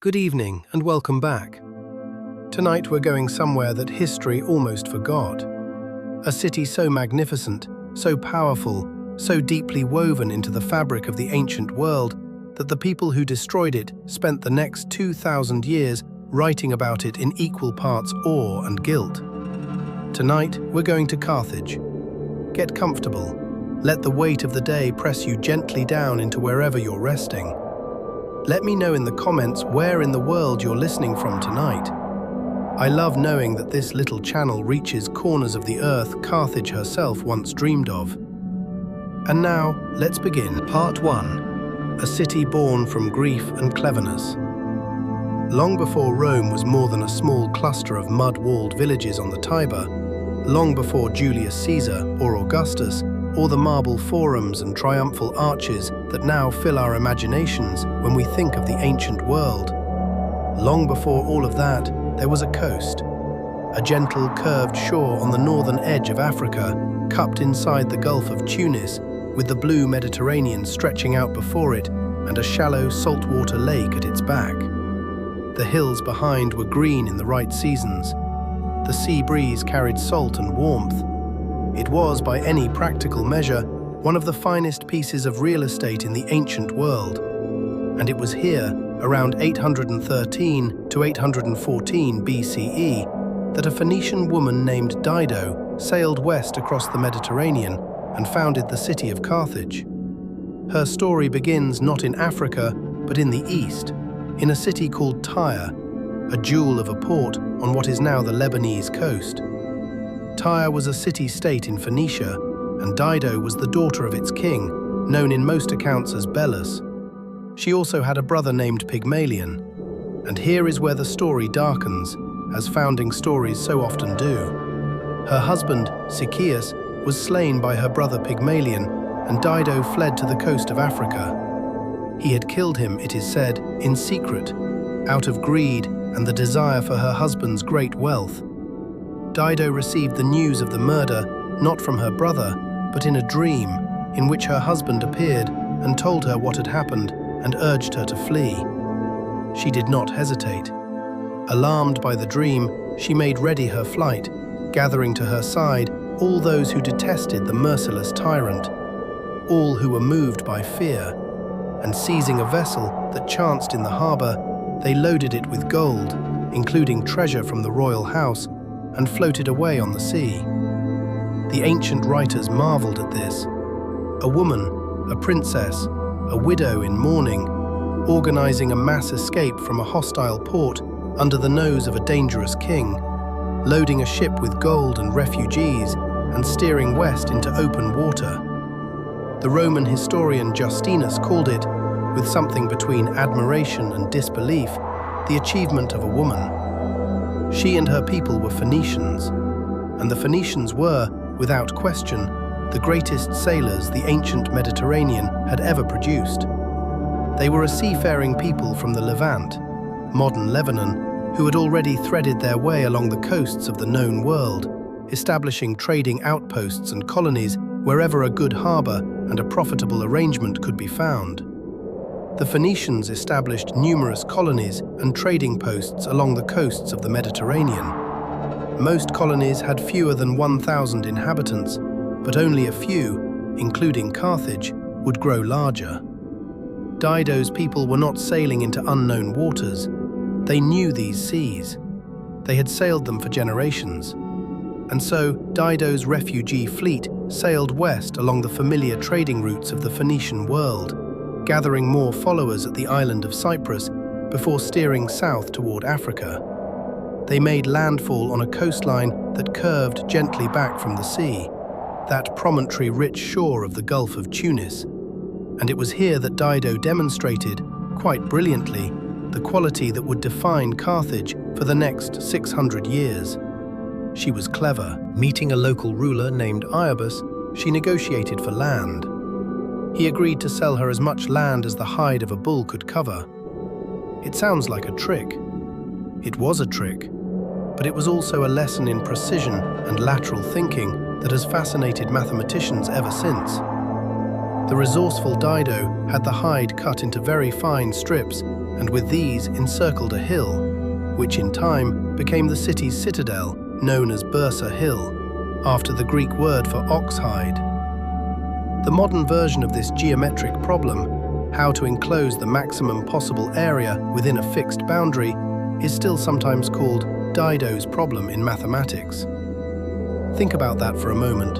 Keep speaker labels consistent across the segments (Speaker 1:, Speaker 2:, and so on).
Speaker 1: Good evening and welcome back. Tonight we're going somewhere that history almost forgot. A city so magnificent, so powerful, so deeply woven into the fabric of the ancient world that the people who destroyed it spent the next 2,000 years writing about it in equal parts awe and guilt. Tonight we're going to Carthage. Get comfortable. Let the weight of the day press you gently down into wherever you're resting. Let me know in the comments where in the world you're listening from tonight. I love knowing that this little channel reaches corners of the earth Carthage herself once dreamed of. And now, let's begin. Part 1. A city born from grief and cleverness. Long before Rome was more than a small cluster of mud-walled villages on the Tiber, long before Julius Caesar or Augustus, or the marble forums and triumphal arches that now fill our imaginations when we think of the ancient world. Long before all of that, there was a coast, a gentle curved shore on the northern edge of Africa, cupped inside the Gulf of Tunis, with the blue Mediterranean stretching out before it and a shallow saltwater lake at its back. The hills behind were green in the right seasons. The sea breeze carried salt and warmth. It was, by any practical measure, one of the finest pieces of real estate in the ancient world. And it was here, around 813 to 814 BCE, that a Phoenician woman named Dido sailed west across the Mediterranean and founded the city of Carthage. Her story begins not in Africa, but in the east, in a city called Tyre, a jewel of a port on what is now the Lebanese coast. Tyre was a city-state in Phoenicia, and Dido was the daughter of its king, known in most accounts as Belus. She also had a brother named Pygmalion, and here is where the story darkens, as founding stories so often do. Her husband, Sichaeus, was slain by her brother Pygmalion, and Dido fled to the coast of Africa. He had killed him, it is said, in secret, out of greed and the desire for her husband's great wealth. Dido received the news of the murder not from her brother, but in a dream in which her husband appeared and told her what had happened and urged her to flee. She did not hesitate. Alarmed by the dream, she made ready her flight, gathering to her side all those who detested the merciless tyrant, all who were moved by fear, and seizing a vessel that chanced in the harbor, they loaded it with gold, including treasure from the royal house, and floated away on the sea. The ancient writers marveled at this. A woman, a princess, a widow in mourning, organizing a mass escape from a hostile port under the nose of a dangerous king, loading a ship with gold and refugees, and steering west into open water. The Roman historian Justinus called it, with something between admiration and disbelief, the achievement of a woman. She and her people were Phoenicians, and the Phoenicians were, without question, the greatest sailors the ancient Mediterranean had ever produced. They were a seafaring people from the Levant, modern Lebanon, who had already threaded their way along the coasts of the known world, establishing trading outposts and colonies wherever a good harbor and a profitable arrangement could be found. The Phoenicians established numerous colonies and trading posts along the coasts of the Mediterranean. Most colonies had fewer than 1,000 inhabitants, but only a few, including Carthage, would grow larger. Dido's people were not sailing into unknown waters. They knew these seas. They had sailed them for generations. And so, Dido's refugee fleet sailed west along the familiar trading routes of the Phoenician world, gathering more followers at the island of Cyprus before steering south toward Africa. They made landfall on a coastline that curved gently back from the sea, that promontory-rich shore of the Gulf of Tunis. And it was here that Dido demonstrated, quite brilliantly, the quality that would define Carthage for the next 600 years. She was clever. Meeting a local ruler named Iarbas, she negotiated for land. He agreed to sell her as much land as the hide of a bull could cover. It sounds like a trick. It was a trick, but it was also a lesson in precision and lateral thinking that has fascinated mathematicians ever since. The resourceful Dido had the hide cut into very fine strips and with these encircled a hill, which in time became the city's citadel, known as Bursa Hill, after the Greek word for ox hide. The modern version of this geometric problem, how to enclose the maximum possible area within a fixed boundary, is still sometimes called Dido's problem in mathematics. Think about that for a moment.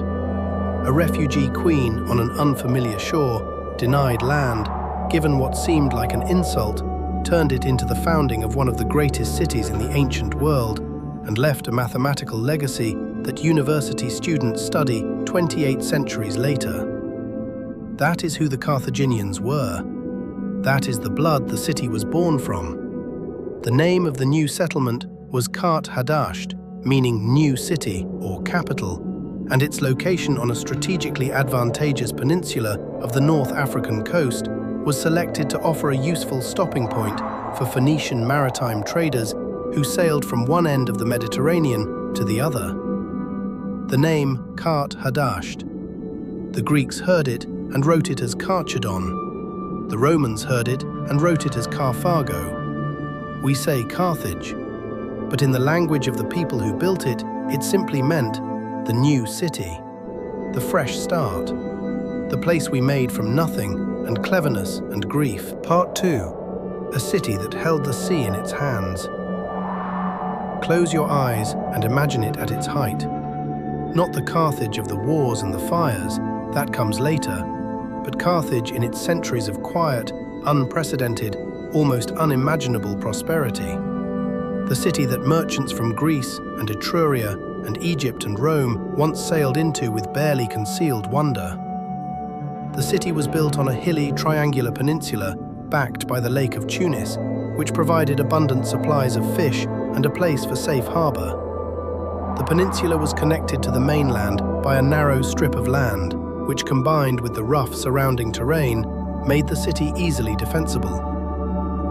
Speaker 1: A refugee queen on an unfamiliar shore, denied land, given what seemed like an insult, turned it into the founding of one of the greatest cities in the ancient world, and left a mathematical legacy that university students study 28 centuries later. That is who the Carthaginians were. That is the blood the city was born from. The name of the new settlement was Carthage, meaning new city or capital, and its location on a strategically advantageous peninsula of the North African coast was selected to offer a useful stopping point for Phoenician maritime traders who sailed from one end of the Mediterranean to the other. The name Carthage. The Greeks heard it and wrote it as Carchedon. The Romans heard it and wrote it as Carthago. We say Carthage, but in the language of the people who built it, it simply meant the new city, the fresh start, the place we made from nothing and cleverness and grief. Part 2. A city that held the sea in its hands. Close your eyes and imagine it at its height. Not the Carthage of the wars and the fires, that comes later, but Carthage in its centuries of quiet, unprecedented, almost unimaginable prosperity. The city that merchants from Greece and Etruria and Egypt and Rome once sailed into with barely concealed wonder. The city was built on a hilly, triangular peninsula backed by the Lake of Tunis, which provided abundant supplies of fish and a place for safe harbor. The peninsula was connected to the mainland by a narrow strip of land, which combined with the rough surrounding terrain made the city easily defensible.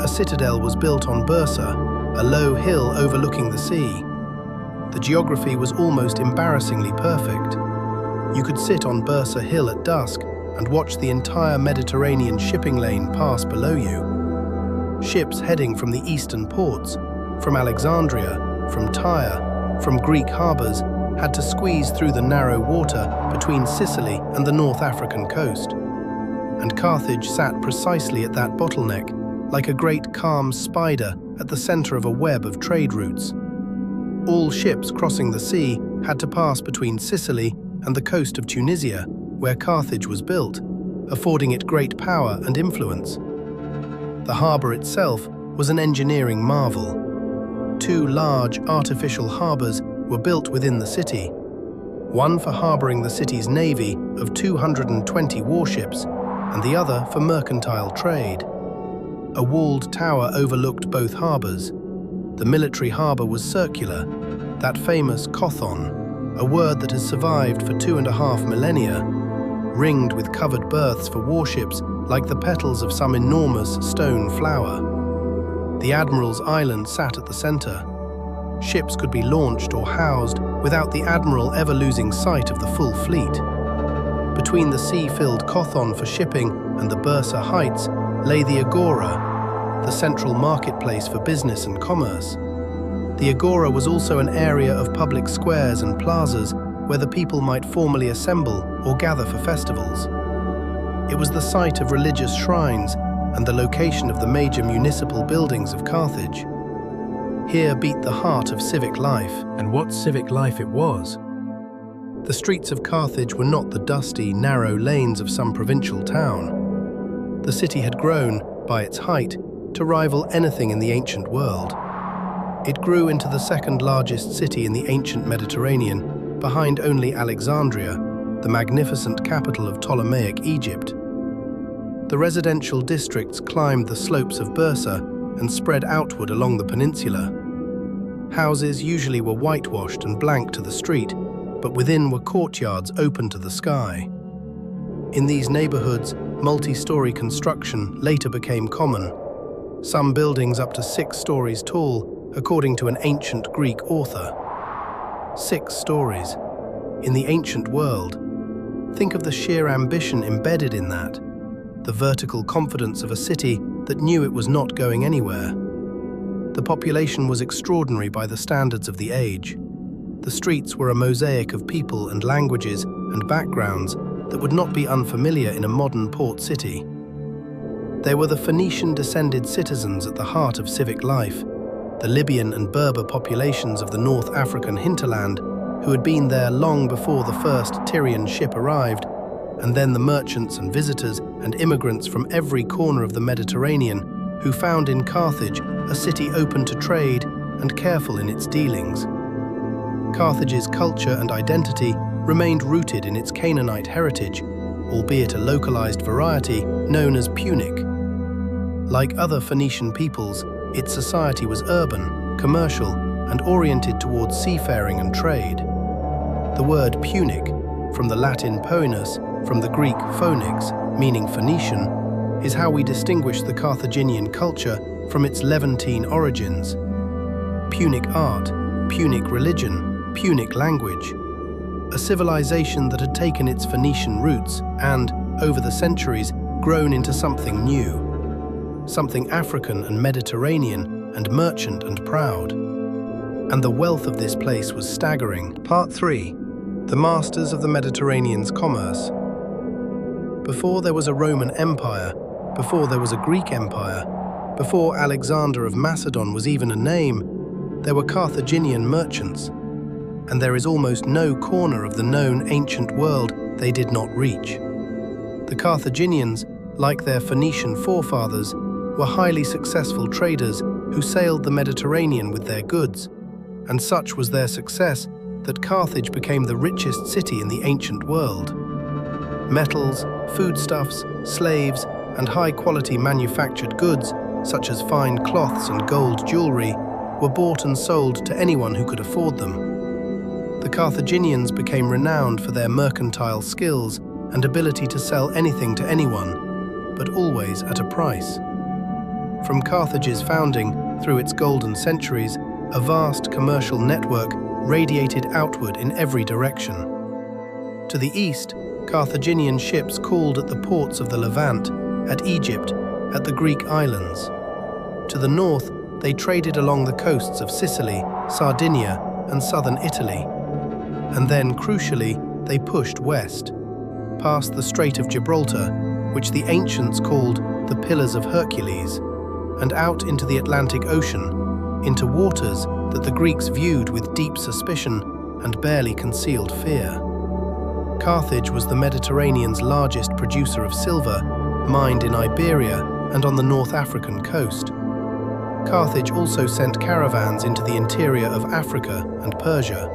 Speaker 1: A citadel was built on Bursa, a low hill overlooking the sea. The geography was almost embarrassingly perfect. You could sit on Bursa Hill at dusk and watch the entire Mediterranean shipping lane pass below you. Ships heading from the eastern ports, from Alexandria, from Tyre, from Greek harbors, had to squeeze through the narrow water between Sicily and the North African coast. And Carthage sat precisely at that bottleneck, like a great calm spider at the center of a web of trade routes. All ships crossing the sea had to pass between Sicily and the coast of Tunisia, where Carthage was built, affording it great power and influence. The harbor itself was an engineering marvel. 2 large artificial harbors were built within the city, one for harboring the city's navy of 220 warships, and the other for mercantile trade. A walled tower overlooked both harbors. The military harbor was circular, that famous kothon, a word that has survived for 2.5 millennia, ringed with covered berths for warships like the petals of some enormous stone flower. The Admiral's Island sat at the center. Ships could be launched or housed without the Admiral ever losing sight of the full fleet. Between the sea-filled kothon for shipping and the Bursa Heights lay the Agora, the central marketplace for business and commerce. The Agora was also an area of public squares and plazas where the people might formally assemble or gather for festivals. It was the site of religious shrines and the location of the major municipal buildings of Carthage. Here beat the heart of civic life. And what civic life it was! The streets of Carthage were not the dusty, narrow lanes of some provincial town. The city had grown, by its height, to rival anything in the ancient world. It grew into the second largest city in the ancient Mediterranean, behind only Alexandria, the magnificent capital of Ptolemaic Egypt. The residential districts climbed the slopes of Bursa and spread outward along the peninsula. Houses usually were whitewashed and blank to the street, but within were courtyards open to the sky. In these neighborhoods, multi-story construction later became common. Some buildings up to 6 stories tall, according to an ancient Greek author. 6 stories. In the ancient world. Think of the sheer ambition embedded in that. The vertical confidence of a city that knew it was not going anywhere. The population was extraordinary by the standards of the age. The streets were a mosaic of people and languages and backgrounds that would not be unfamiliar in a modern port city. There were the Phoenician-descended citizens at the heart of civic life, the Libyan and Berber populations of the North African hinterland, who had been there long before the first Tyrian ship arrived, and then the merchants and visitors and immigrants from every corner of the Mediterranean, who found in Carthage a city open to trade and careful in its dealings. Carthage's culture and identity remained rooted in its Canaanite heritage, albeit a localized variety known as Punic. Like other Phoenician peoples, its society was urban, commercial, and oriented towards seafaring and trade. The word Punic, from the Latin poenus, from the Greek phonix, meaning Phoenician, is how we distinguish the Carthaginian culture from its Levantine origins. Punic art, Punic religion, Punic language. A civilization that had taken its Phoenician roots and, over the centuries, grown into something new. Something African and Mediterranean and merchant and proud. And the wealth of this place was staggering. Part 3. The Masters of the Mediterranean's Commerce. Before there was a Roman Empire, before there was a Greek Empire, before Alexander of Macedon was even a name, there were Carthaginian merchants. And there is almost no corner of the known ancient world they did not reach. The Carthaginians, like their Phoenician forefathers, were highly successful traders who sailed the Mediterranean with their goods, and such was their success that Carthage became the richest city in the ancient world. Metals, foodstuffs, slaves, and high-quality manufactured goods, such as fine cloths and gold jewelry, were bought and sold to anyone who could afford them. The Carthaginians became renowned for their mercantile skills and ability to sell anything to anyone, but always at a price. From Carthage's founding through its golden centuries, a vast commercial network radiated outward in every direction. To the east, Carthaginian ships called at the ports of the Levant, at Egypt, at the Greek islands. To the north, they traded along the coasts of Sicily, Sardinia, and southern Italy. And then, crucially, they pushed west, past the Strait of Gibraltar, which the ancients called the Pillars of Hercules, and out into the Atlantic Ocean, into waters that the Greeks viewed with deep suspicion and barely concealed fear. Carthage was the Mediterranean's largest producer of silver, mined in Iberia and on the North African coast. Carthage also sent caravans into the interior of Africa and Persia.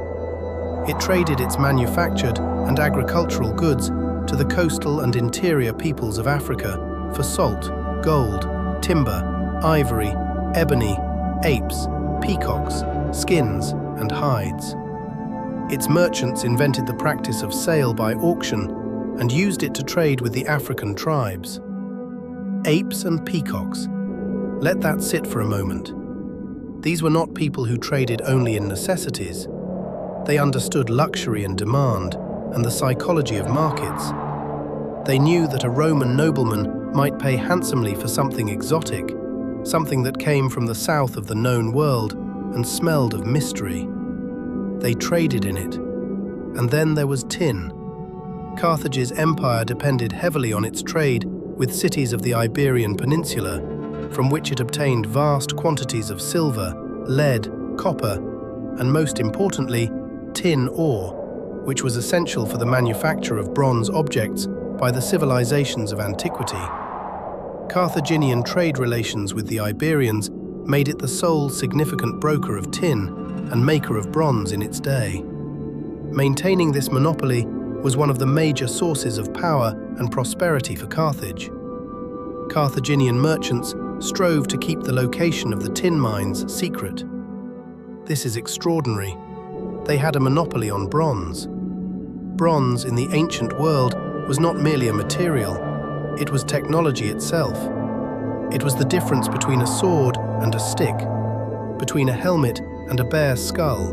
Speaker 1: It traded its manufactured and agricultural goods to the coastal and interior peoples of Africa for salt, gold, timber, ivory, ebony, apes, peacocks, skins, and hides. Its merchants invented the practice of sale by auction and used it to trade with the African tribes. Apes and peacocks. Let that sit for a moment. These were not people who traded only in necessities. They understood luxury and demand and the psychology of markets. They knew that a Roman nobleman might pay handsomely for something exotic, something that came from the south of the known world and smelled of mystery. They traded in it. And then there was tin. Carthage's empire depended heavily on its trade with cities of the Iberian Peninsula, from which it obtained vast quantities of silver, lead, copper, and most importantly, tin ore, which was essential for the manufacture of bronze objects by the civilizations of antiquity. Carthaginian trade relations with the Iberians made it the sole significant broker of tin and maker of bronze in its day. Maintaining this monopoly was one of the major sources of power and prosperity for Carthage. Carthaginian merchants strove to keep the location of the tin mines secret. This is extraordinary. They had a monopoly on bronze. Bronze in the ancient world was not merely a material, it was technology itself. It was the difference between a sword and a stick, between a helmet and a bare skull,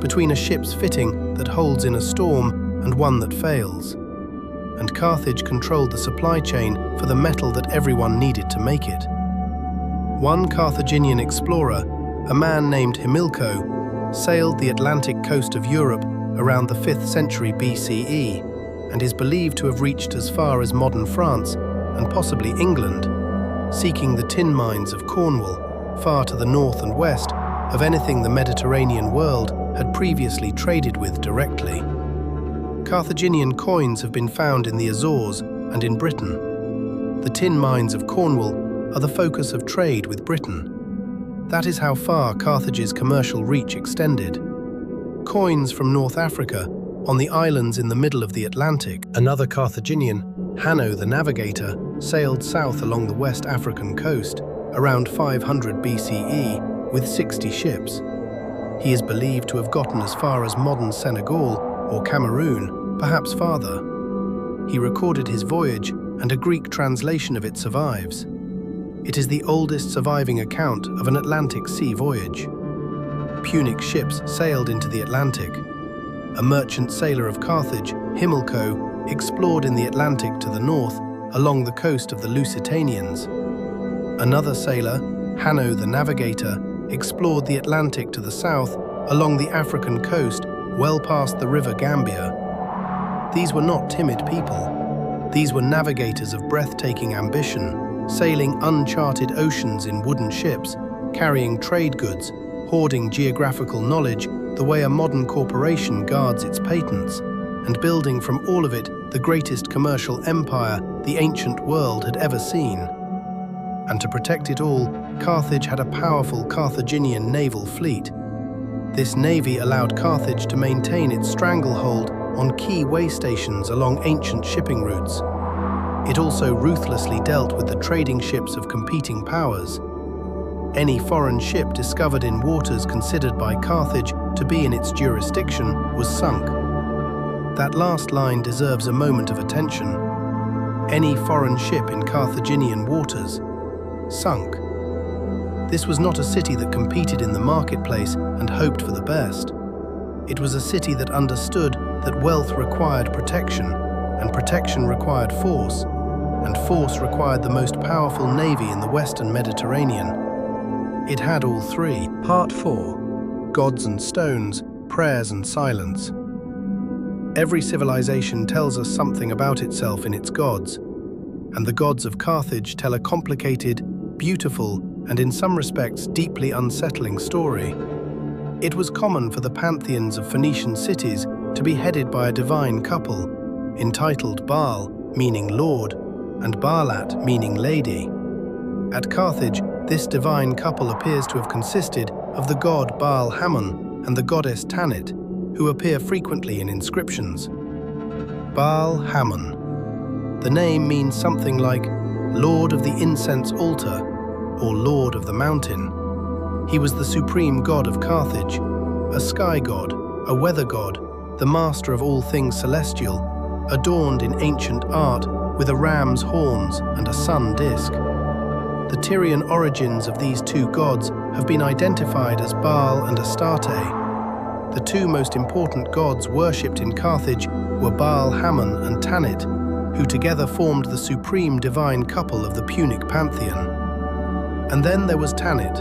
Speaker 1: between a ship's fitting that holds in a storm and one that fails. And Carthage controlled the supply chain for the metal that everyone needed to make it. One Carthaginian explorer, a man named Himilco, sailed the Atlantic coast of Europe around the 5th century BCE and is believed to have reached as far as modern France and possibly England, seeking the tin mines of Cornwall, far to the north and west of anything the Mediterranean world had previously traded with directly. Carthaginian coins have been found in the Azores and in Britain. The tin mines of Cornwall are the focus of trade with Britain. That is how far Carthage's commercial reach extended. Coins from North Africa, on the islands in the middle of the Atlantic. Another Carthaginian, Hanno the Navigator, sailed south along the West African coast around 500 BCE with 60 ships. He is believed to have gotten as far as modern Senegal or Cameroon, perhaps farther. He recorded his voyage, and a Greek translation of it survives. It is the oldest surviving account of an Atlantic sea voyage. Punic ships sailed into the Atlantic. A merchant sailor of Carthage, Himilco, explored in the Atlantic to the north along the coast of the Lusitanians. Another sailor, Hanno the Navigator, explored the Atlantic to the south along the African coast well past the river Gambia. These were not timid people. These were navigators of breathtaking ambition, sailing uncharted oceans in wooden ships, carrying trade goods, hoarding geographical knowledge the way a modern corporation guards its patents, and building from all of it the greatest commercial empire the ancient world had ever seen. And to protect it all, Carthage had a powerful Carthaginian naval fleet. This navy allowed Carthage to maintain its stranglehold on key way stations along ancient shipping routes. It also ruthlessly dealt with the trading ships of competing powers. Any foreign ship discovered in waters considered by Carthage to be in its jurisdiction was sunk. That last line deserves a moment of attention. Any foreign ship in Carthaginian waters, sunk. This was not a city that competed in the marketplace and hoped for the best. It was a city that understood that wealth required protection, and protection required force, and force required the most powerful navy in the Western Mediterranean. It had all three. Part 4. Gods and Stones, Prayers and Silence. Every civilization tells us something about itself in its gods, and the gods of Carthage tell a complicated, beautiful, and in some respects deeply unsettling story. It was common for the pantheons of Phoenician cities to be headed by a divine couple, entitled Baal, meaning Lord, and Baalat, meaning Lady. At Carthage, this divine couple appears to have consisted of the god Baal Hammon and the goddess Tanit, who appear frequently in inscriptions. Baal Hammon. The name means something like Lord of the Incense Altar or Lord of the Mountain. He was the supreme god of Carthage, a sky god, a weather god, the master of all things celestial, adorned in ancient art with a ram's horns and a sun disk. The Tyrian origins of these two gods have been identified as Baal and Astarte. The two most important gods worshipped in Carthage were Baal Hammon and Tanit, who together formed the supreme divine couple of the Punic pantheon. And then there was Tanit,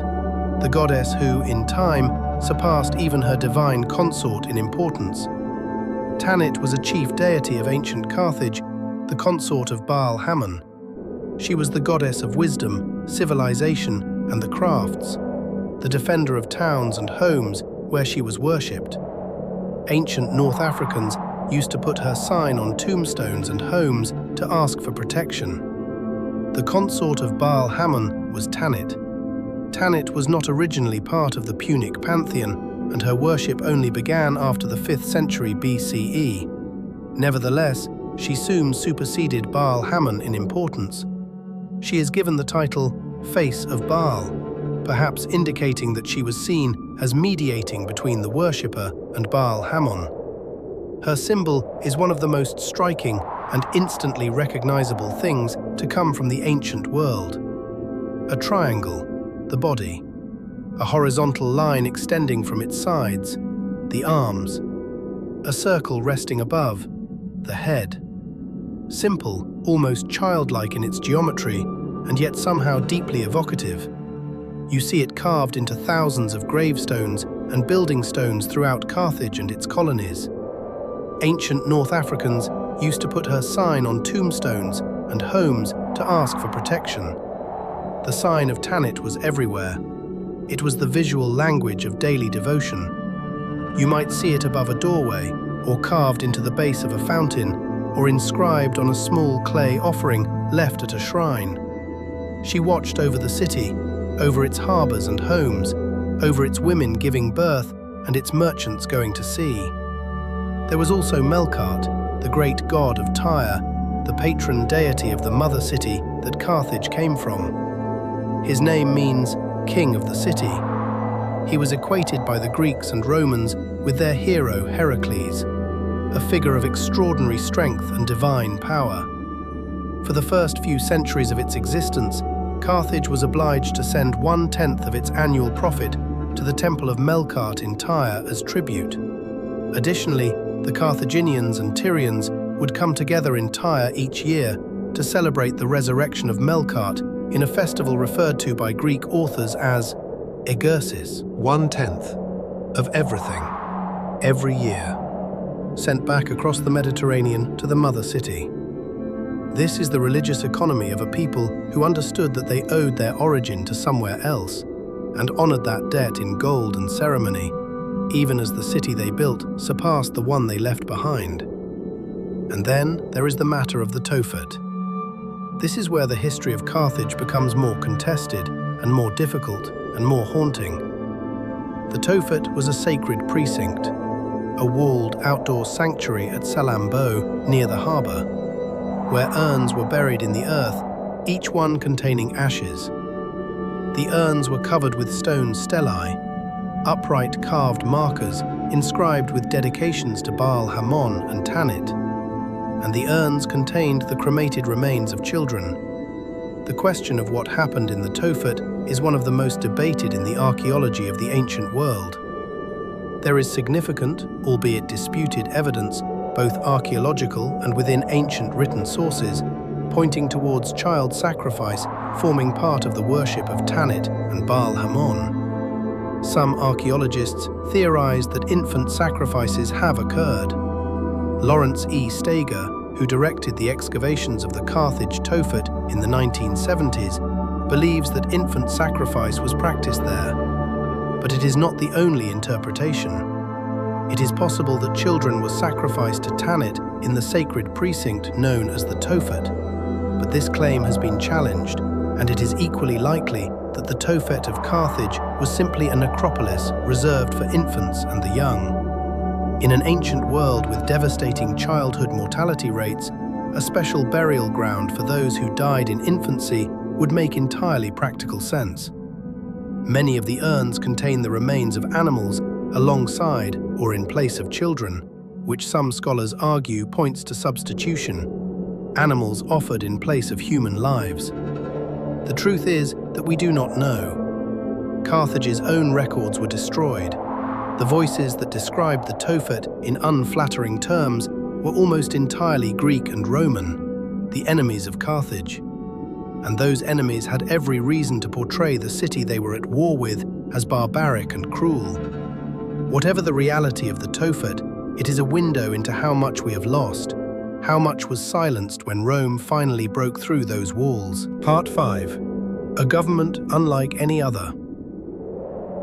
Speaker 1: the goddess who, in time, surpassed even her divine consort in importance. Tanit was a chief deity of ancient Carthage, the consort of Baal Hammon. She was the goddess of wisdom, civilization, and the crafts, the defender of towns and homes where she was worshipped. Ancient North Africans used to put her sign on tombstones and homes to ask for protection. The consort of Baal Hammon was Tanit. Tanit was not originally part of the Punic pantheon, and her worship only began after the 5th century BCE. Nevertheless, she soon superseded Baal Hammon in importance. She is given the title Face of Baal, perhaps indicating that she was seen as mediating between the worshipper and Baal Hammon. Her symbol is one of the most striking and instantly recognizable things to come from the ancient world. A triangle, the body, a horizontal line extending from its sides, the arms, a circle resting above, the head. Simple, almost childlike in its geometry, and yet somehow deeply evocative. You see it carved into thousands of gravestones and building stones throughout Carthage and its colonies. Ancient North Africans used to put her sign on tombstones and homes to ask for protection. The sign of Tanit was everywhere. It was the visual language of daily devotion. You might see it above a doorway, or carved into the base of a fountain, or inscribed on a small clay offering left at a shrine. She watched over the city, over its harbors and homes, over its women giving birth and its merchants going to sea. There was also Melkart, the great god of Tyre, the patron deity of the mother city that Carthage came from. His name means king of the city. He was equated by the Greeks and Romans with their hero Heracles, a figure of extraordinary strength and divine power. For the first few centuries of its existence, Carthage was obliged to send 1/10 of its annual profit to the temple of Melkart in Tyre as tribute. Additionally, the Carthaginians and Tyrians would come together in Tyre each year to celebrate the resurrection of Melkart in a festival referred to by Greek authors as Egersis, 1/10 of everything, every year, sent back across the Mediterranean to the mother city. This is the religious economy of a people who understood that they owed their origin to somewhere else, and honored that debt in gold and ceremony, even as the city they built surpassed the one they left behind. And then there is the matter of the Tophet. This is where the history of Carthage becomes more contested and more difficult and more haunting. The Tophet was a sacred precinct, a walled outdoor sanctuary at Salammbô near the harbour, where urns were buried in the earth, each one containing ashes. The urns were covered with stone stelae, upright carved markers inscribed with dedications to Baal Hamon and Tanit, and the urns contained the cremated remains of children. The question of what happened in the Tophet is one of the most debated in the archaeology of the ancient world. There is significant, albeit disputed, evidence, both archaeological and within ancient written sources, pointing towards child sacrifice forming part of the worship of Tanit and Baal Hamon. Some archaeologists theorize that infant sacrifices have occurred. Lawrence E. Steger, who directed the excavations of the Carthage Tophet in the 1970s, believes that infant sacrifice was practiced there. But it is not the only interpretation. It is possible that children were sacrificed to Tanit in the sacred precinct known as the Tophet, but this claim has been challenged, and it is equally likely that the Tophet of Carthage was simply a necropolis reserved for infants and the young. In an ancient world with devastating childhood mortality rates, a special burial ground for those who died in infancy would make entirely practical sense. Many of the urns contain the remains of animals alongside or in place of children, which some scholars argue points to substitution, animals offered in place of human lives. The truth is that we do not know. Carthage's own records were destroyed. The voices that described the Tophet in unflattering terms were almost entirely Greek and Roman, the enemies of Carthage. And those enemies had every reason to portray the city they were at war with as barbaric and cruel. Whatever the reality of the Tophet, it is a window into how much we have lost, how much was silenced when Rome finally broke through those walls. Part 5. A government unlike any other.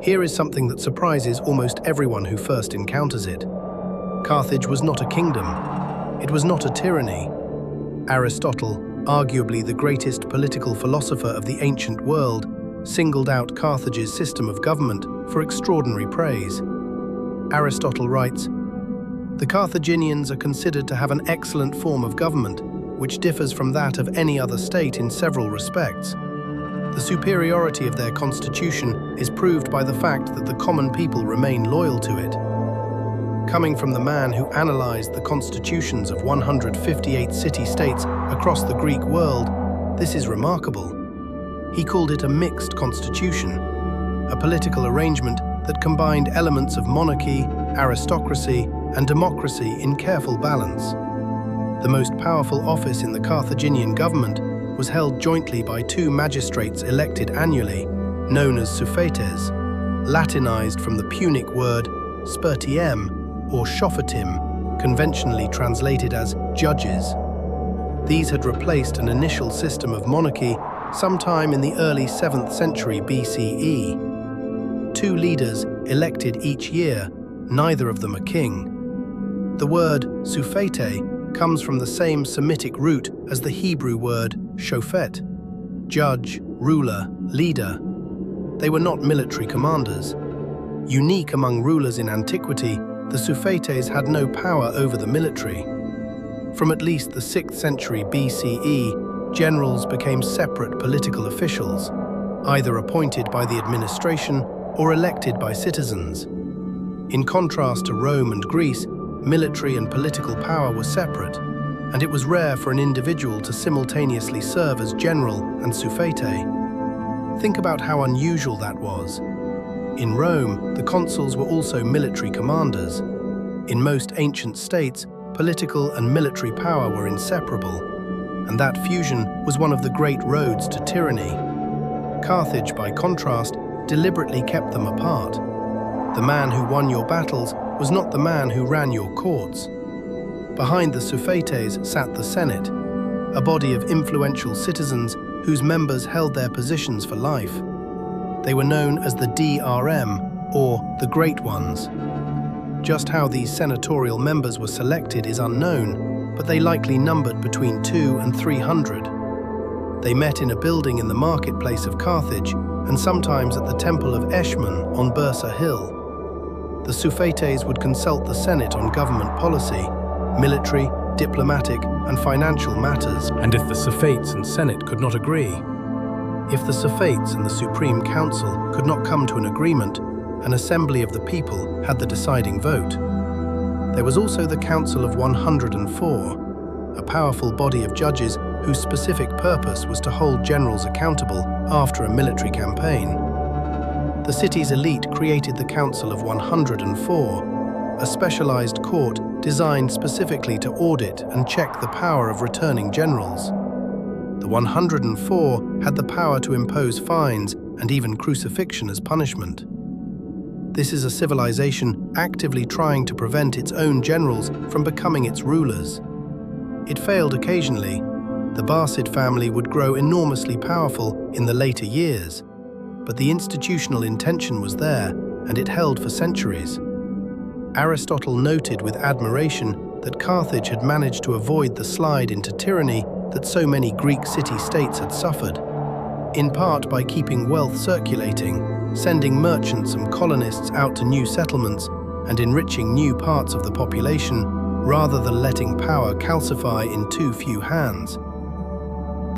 Speaker 1: Here is something that surprises almost everyone who first encounters it. Carthage was not a kingdom. It was not a tyranny. Aristotle, arguably the greatest political philosopher of the ancient world, singled out Carthage's system of government for extraordinary praise. Aristotle writes, "The Carthaginians are considered to have an excellent form of government, which differs from that of any other state in several respects. The superiority of their constitution is proved by the fact that the common people remain loyal to it." Coming from the man who analyzed the constitutions of 158 city-states across the Greek world, this is remarkable. He called it a mixed constitution, a political arrangement that combined elements of monarchy, aristocracy, and democracy in careful balance. The most powerful office in the Carthaginian government was held jointly by two magistrates elected annually, known as Sufetes, Latinized from the Punic word spertiem or shofetim, conventionally translated as judges. These had replaced an initial system of monarchy sometime in the early 7th century BCE. 2 leaders elected each year, neither of them a king. The word Sufete comes from the same Semitic root as the Hebrew word shofet, judge, ruler, leader. They were not military commanders. Unique among rulers in antiquity, the Sufetes had no power over the military. From at least the 6th century BCE, generals became separate political officials, either appointed by the administration or elected by citizens. In contrast to Rome and Greece, military and political power were separate, and it was rare for an individual to simultaneously serve as general and Sufete. Think about how unusual that was. In Rome, the consuls were also military commanders. In most ancient states, political and military power were inseparable, and that fusion was one of the great roads to tyranny. Carthage, by contrast, deliberately kept them apart. The man who won your battles was not the man who ran your courts. Behind the Sufetes sat the Senate, a body of influential citizens whose members held their positions for life. They were known as the DRM, or the Great Ones. Just how these senatorial members were selected is unknown, but they likely numbered between 200 and 300. They met in a building in the marketplace of Carthage, and sometimes at the Temple of Eshmun on Bursa Hill. The Sufetes would consult the Senate on government policy, military, diplomatic, and financial matters.
Speaker 2: And if the Sufetes and Senate could not agree?
Speaker 1: If the Sufetes and the Supreme Council could not come to an agreement, an assembly of the people had the deciding vote. There was also the Council of 104, a powerful body of judges whose specific purpose was to hold generals accountable after a military campaign. The city's elite created the Council of 104, a specialized court designed specifically to audit and check the power of returning generals. The 104 had the power to impose fines and even crucifixion as punishment. This is a civilization actively trying to prevent its own generals from becoming its rulers. It failed occasionally. The Barcid family would grow enormously powerful in the later years, but the institutional intention was there, and it held for centuries. Aristotle noted with admiration that Carthage had managed to avoid the slide into tyranny that so many Greek city-states had suffered, in part by keeping wealth circulating, sending merchants and colonists out to new settlements, and enriching new parts of the population, rather than letting power calcify in too few hands.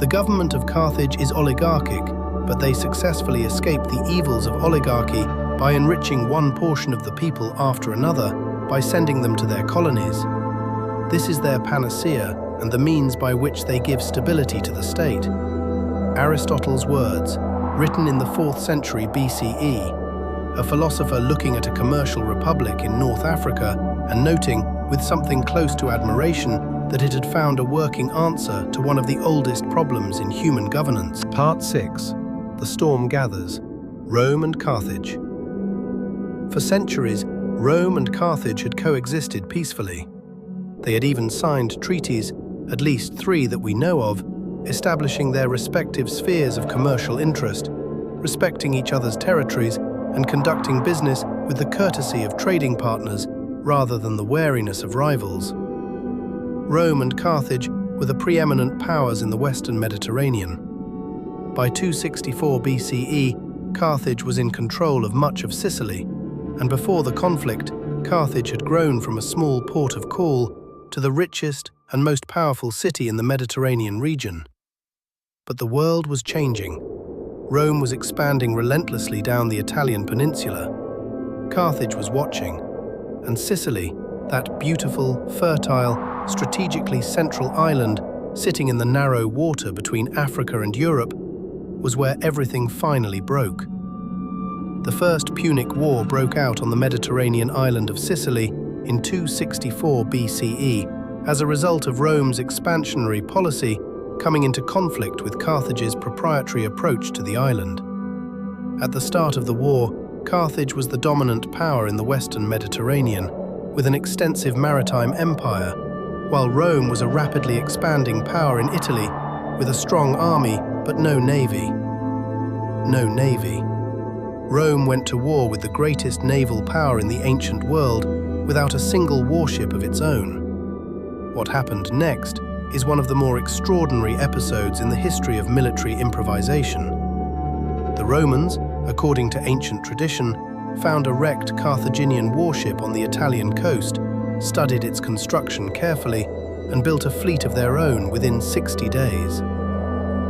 Speaker 1: The government of Carthage is oligarchic, but they successfully escape the evils of oligarchy by enriching one portion of the people after another by sending them to their colonies. This is their panacea and the means by which they give stability to the state. Aristotle's words, written in the 4th century BCE, a philosopher looking at a commercial republic in North Africa and noting, with something close to admiration, that it had found a working answer to one of the oldest problems in human governance. Part 6. The Storm Gathers. Rome and Carthage. For centuries, Rome and Carthage had coexisted peacefully. They had even signed treaties, at least 3 that we know of, establishing their respective spheres of commercial interest, respecting each other's territories, and conducting business with the courtesy of trading partners rather than the wariness of rivals. Rome and Carthage were the preeminent powers in the Western Mediterranean. By 264 BCE, Carthage was in control of much of Sicily, and before the conflict, Carthage had grown from a small port of call to the richest and most powerful city in the Mediterranean region. But the world was changing. Rome was expanding relentlessly down the Italian peninsula. Carthage was watching, and Sicily, that beautiful, fertile, strategically central island sitting in the narrow water between Africa and Europe, was where everything finally broke. The First Punic War broke out on the Mediterranean island of Sicily in 264 BCE as a result of Rome's expansionary policy coming into conflict with Carthage's proprietary approach to the island. At the start of the war, Carthage was the dominant power in the Western Mediterranean, with an extensive maritime empire, while Rome was a rapidly expanding power in Italy, with a strong army but no navy. No navy. Rome went to war with the greatest naval power in the ancient world without a single warship of its own. What happened next is one of the more extraordinary episodes in the history of military improvisation. The Romans, according to ancient tradition, found a wrecked Carthaginian warship on the Italian coast, studied its construction carefully, and built a fleet of their own within 60 days.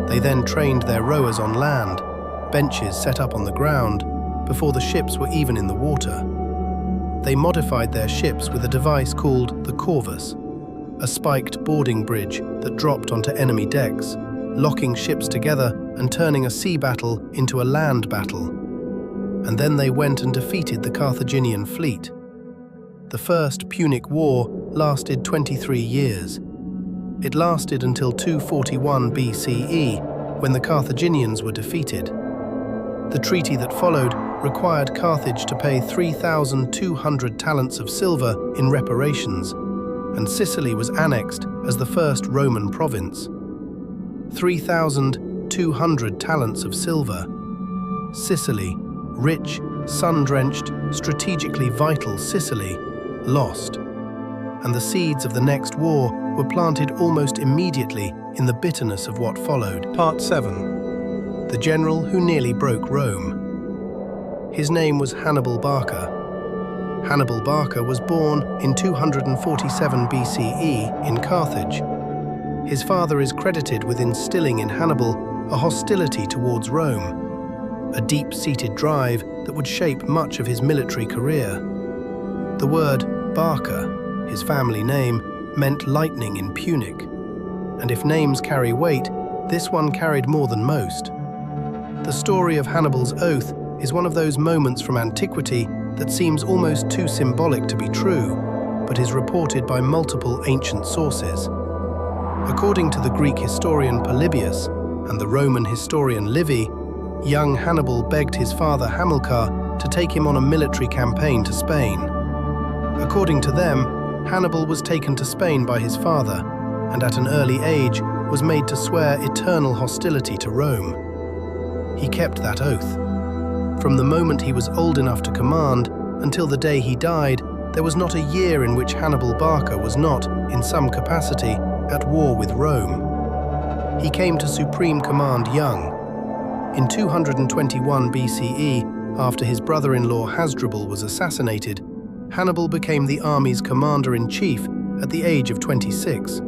Speaker 1: They then trained their rowers on land, benches set up on the ground, before the ships were even in the water. They modified their ships with a device called the corvus, a spiked boarding bridge that dropped onto enemy decks, locking ships together and turning a sea battle into a land battle. And then they went and defeated the Carthaginian fleet. The First Punic War lasted 23 years. It lasted until 241 BCE, when the Carthaginians were defeated. The treaty that followed required Carthage to pay 3,200 talents of silver in reparations, and Sicily was annexed as the first Roman province. 3,200 talents of silver. Sicily, rich, sun-drenched, strategically vital Sicily, lost. And the seeds of the next war were planted almost immediately in the bitterness of what followed. Part 7. The general who nearly broke Rome. His name was Hannibal Barca. Hannibal Barca was born in 247 BCE in Carthage. His father is credited with instilling in Hannibal a hostility towards Rome, a deep-seated drive that would shape much of his military career. The word Barca, his family name, meant lightning in Punic, and if names carry weight, this one carried more than most. The story of Hannibal's oath is one of those moments from antiquity that seems almost too symbolic to be true, but is reported by multiple ancient sources. According to the Greek historian Polybius and the Roman historian Livy, young Hannibal begged his father Hamilcar to take him on a military campaign to Spain. According to them, Hannibal was taken to Spain by his father, and at an early age was made to swear eternal hostility to Rome. He kept that oath. From the moment he was old enough to command until the day he died, there was not a year in which Hannibal Barca was not, in some capacity, at war with Rome. He came to supreme command young. In 221 BCE, after his brother-in-law Hasdrubal was assassinated, Hannibal became the army's commander-in-chief at the age of 26.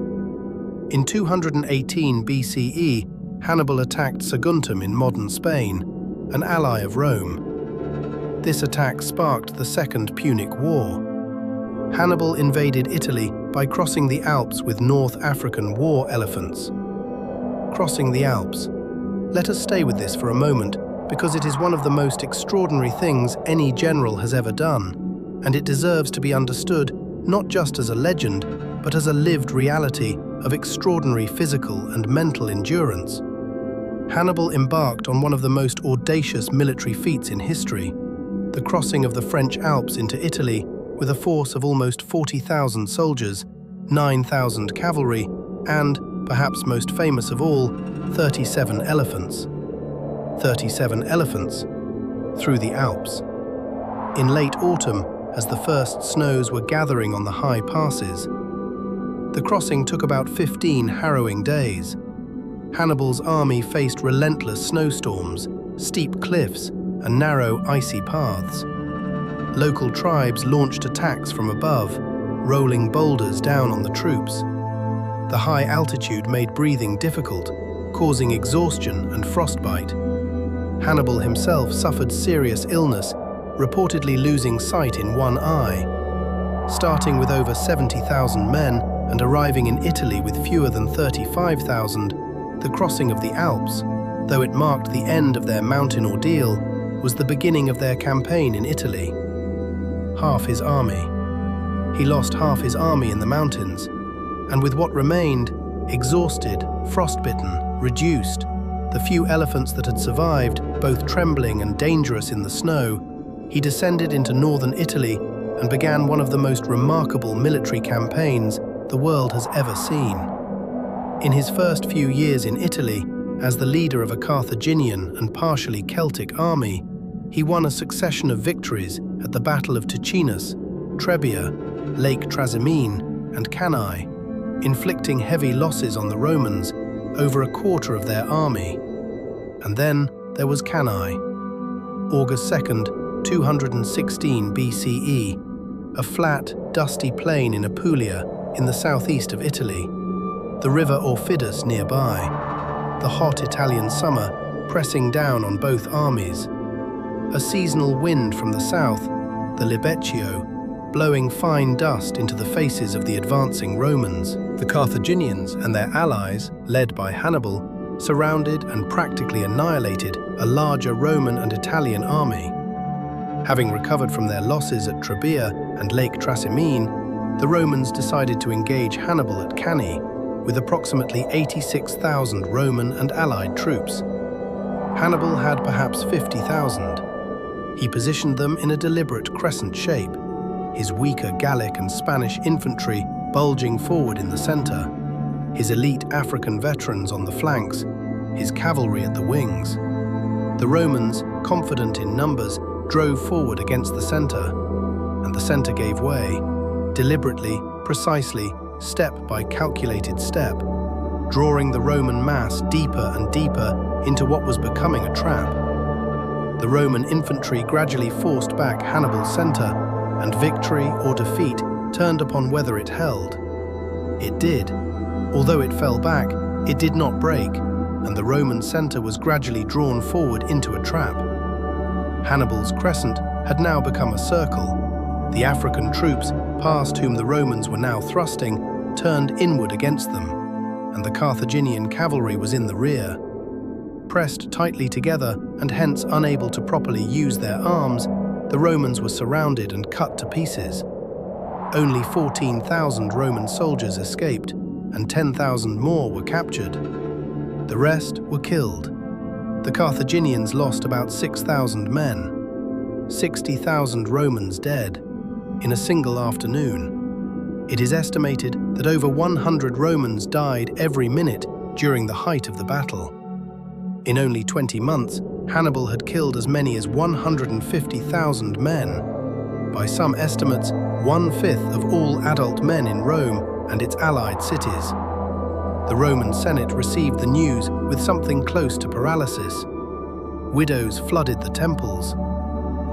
Speaker 1: In 218 BCE, Hannibal attacked Saguntum in modern Spain, an ally of Rome. This attack sparked the Second Punic War. Hannibal invaded Italy by crossing the Alps with North African war elephants. Crossing the Alps. Let us stay with this for a moment, because it is one of the most extraordinary things any general has ever done, and it deserves to be understood not just as a legend, but as a lived reality of extraordinary physical and mental endurance. Hannibal embarked on one of the most audacious military feats in history, the crossing of the French Alps into Italy with a force of almost 40,000 soldiers, 9,000 cavalry, and, perhaps most famous of all, 37 elephants. 37 elephants through the Alps. In late autumn, as the first snows were gathering on the high passes, the crossing took about 15 harrowing days. Hannibal's army faced relentless snowstorms, steep cliffs, and narrow, icy paths. Local tribes launched attacks from above, rolling boulders down on the troops. The high altitude made breathing difficult, causing exhaustion and frostbite. Hannibal himself suffered serious illness, reportedly losing sight in one eye. Starting with over 70,000 men and arriving in Italy with fewer than 35,000, the crossing of the Alps, though it marked the end of their mountain ordeal, was the beginning of their campaign in Italy. Half his army. He lost half his army in the mountains, and with what remained, exhausted, frostbitten, reduced, the few elephants that had survived, both trembling and dangerous in the snow, he descended into northern Italy and began one of the most remarkable military campaigns the world has ever seen. In his first few years in Italy, as the leader of a Carthaginian and partially Celtic army, he won a succession of victories at the Battle of Ticinus, Trebia, Lake Trasimene, and Cannae, inflicting heavy losses on the Romans, over a quarter of their army. And then there was Cannae. August 2nd, 216 BCE, a flat, dusty plain in Apulia in the southeast of Italy, the river Aufidus nearby, the hot Italian summer pressing down on both armies, a seasonal wind from the south, the Libeccio, blowing fine dust into the faces of the advancing Romans. The Carthaginians and their allies, led by Hannibal, surrounded and practically annihilated a larger Roman and Italian army. Having recovered from their losses at Trebia and Lake Trasimene, the Romans decided to engage Hannibal at Cannae with approximately 86,000 Roman and allied troops. Hannibal had perhaps 50,000. He positioned them in a deliberate crescent shape, his weaker Gallic and Spanish infantry bulging forward in the center, his elite African veterans on the flanks, his cavalry at the wings. The Romans, confident in numbers, drove forward against the center, and the center gave way, deliberately, precisely, step by calculated step, drawing the Roman mass deeper and deeper into what was becoming a trap. The Roman infantry gradually forced back Hannibal's center, and victory or defeat turned upon whether it held. It did. Although it fell back, it did not break, and the Roman center was gradually drawn forward into a trap. Hannibal's crescent had now become a circle. The African troops, past whom the Romans were now thrusting, turned inward against them, and the Carthaginian cavalry was in the rear. Pressed tightly together and hence unable to properly use their arms, the Romans were surrounded and cut to pieces. Only 14,000 Roman soldiers escaped, and 10,000 more were captured. The rest were killed. The Carthaginians lost about 6,000 men, 60,000 Romans dead, in a single afternoon. It is estimated that over 100 Romans died every minute during the height of the battle. In only 20 months, Hannibal had killed as many as 150,000 men. By some estimates, 1/5 of all adult men in Rome and its allied cities. The Roman Senate received the news with something close to paralysis. Widows flooded the temples.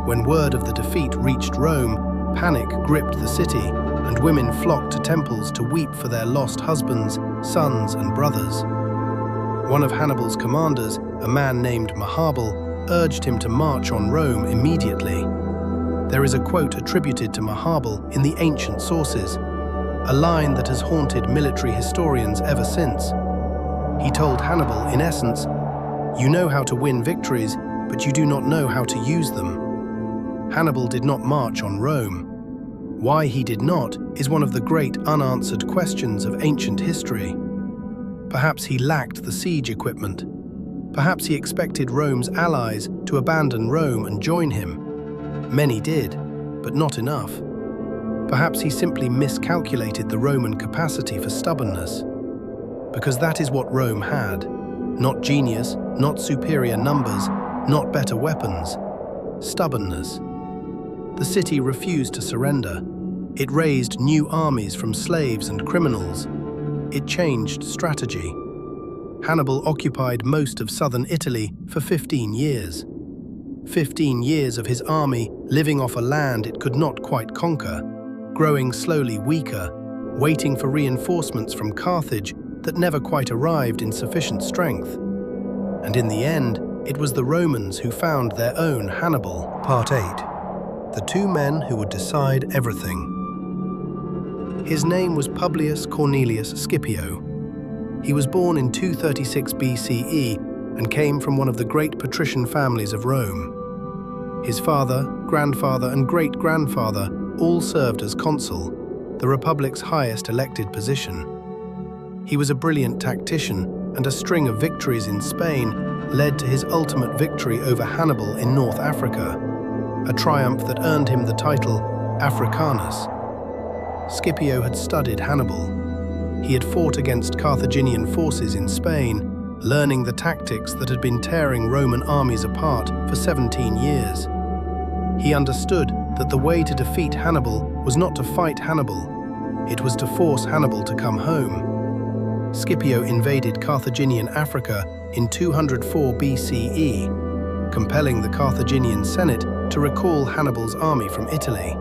Speaker 1: When word of the defeat reached Rome, panic gripped the city, and women flocked to temples to weep for their lost husbands, sons, and brothers. One of Hannibal's commanders, a man named Mahabal, urged him to march on Rome immediately. There is a quote attributed to Mahabal in the ancient sources, a line that has haunted military historians ever since. He told Hannibal, in essence, "You know how to win victories, but you do not know how to use them." Hannibal did not march on Rome. Why he did not is one of the great unanswered questions of ancient history. Perhaps he lacked the siege equipment. Perhaps he expected Rome's allies to abandon Rome and join him. Many did, but not enough. Perhaps he simply miscalculated the Roman capacity for stubbornness. Because that is what Rome had. Not genius, not superior numbers, not better weapons. Stubbornness. The city refused to surrender. It raised new armies from slaves and criminals. It changed strategy. Hannibal occupied most of southern Italy for 15 years. 15 years of his army living off a land it could not quite conquer, growing slowly weaker, waiting for reinforcements from Carthage that never quite arrived in sufficient strength. And in the end, it was the Romans who found their own Hannibal. Part 8. The two men who would decide everything. His name was Publius Cornelius Scipio. He was born in 236 BCE and came from one of the great patrician families of Rome. His father, grandfather, and great-grandfather all served as consul, the Republic's highest elected position. He was a brilliant tactician and a string of victories in Spain led to his ultimate victory over Hannibal in North Africa, a triumph that earned him the title Africanus. Scipio had studied Hannibal. He had fought against Carthaginian forces in Spain, learning the tactics that had been tearing Roman armies apart for 17 years. He understood that the way to defeat Hannibal was not to fight Hannibal, it was to force Hannibal to come home. Scipio invaded Carthaginian Africa in 204 BCE, compelling the Carthaginian Senate to recall Hannibal's army from Italy.